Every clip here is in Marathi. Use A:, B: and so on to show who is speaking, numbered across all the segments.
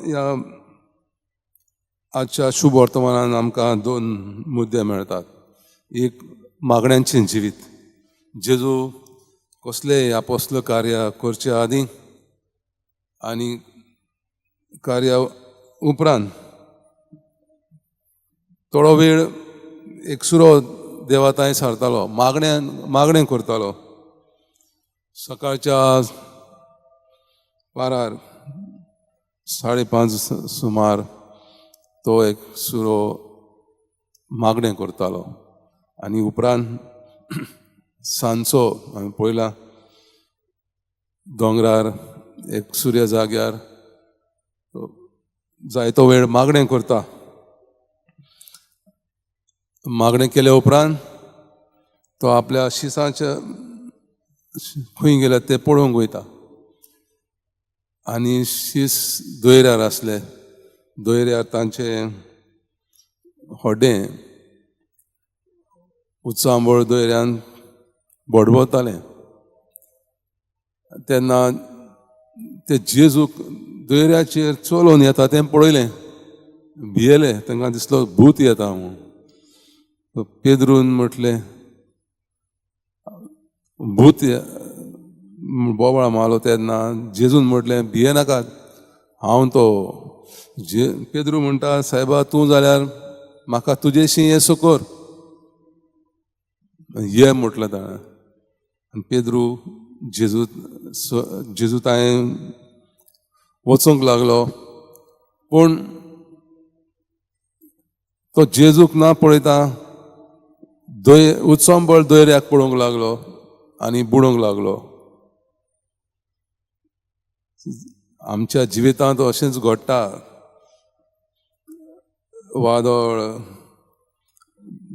A: ह्या आजच्या शुभ वर्तमानान आमकां दोन मुद्दे मेळटात. एक मागण्यांचें जिवीत. जेजू कसलेय आपोस्तल कार्य करचे आदीं आनी कार्या उपरांत थोडो वेळ एकसुरो देवाताय सारतालो, मागणें करतालो. सकाळच्या पारार 5:30 सुमार तो एक सुरो मागणें करतालो आनी उपरांत सांजचो हांवें पळयलां दोंगरार एक सुर्य जाग्यार जायतो वेळ मागणें करता. मागणें केल्या उपरांत तो आपल्या शिसाच्या खंय गेल्यात तें पळोवंक वयता आनी शीस दोयऱ्यार आसले. दोयऱ्यार तांचें होड्डें उत्सांबळ दोयऱ्यान बडबडतालें. तेन्ना ते जेजूक दोयऱ्याचेर चलोवन येता तें पळयलें, भियेले. तांकां दिसलो भूत येता म्हणून. पेद्रून म्हटलें भूत बोवाळ मारलो. तेन्ना जेजून म्हटलें भियेनाकात, हांव तो. पेद्रू म्हणटा सायबा तूं जाल्यार म्हाका तुजेशी येसो कर. ये म्हटलें ताणें. आनी पेद्रू जेजू तांय वचूंक लागलो. पूण तो जेजूक ना पळयता उत्संबळ दोयऱ्याक पळोवंक लागलो आनी बुडोवंक लागलो. आमच्या जिवितांत अशेंच घडटा. वादळ,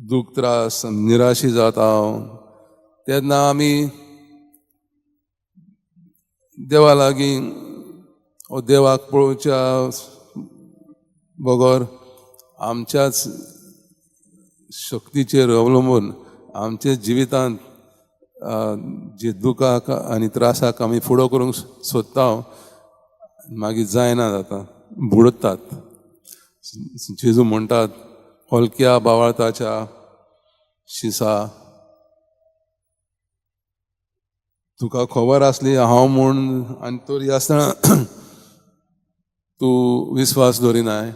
A: दूख त्रास, निराशी जाता तेन्ना आमी देवा लागीं देवाक पळोवच्या बगर आमच्याच शक्तीचेर अवलंबून आमच्या जिवितांत जे दुखाक आनी त्रासाक आमी फुडो करूंक सोदता मागीर जायना जाता, बुडतात. जेजू म्हणटात होलक्या बावाळताच्या शिसा तुका खबर आसली हांव म्हूण आनी तरी आसतना तूं विस्वास दवरिनाय.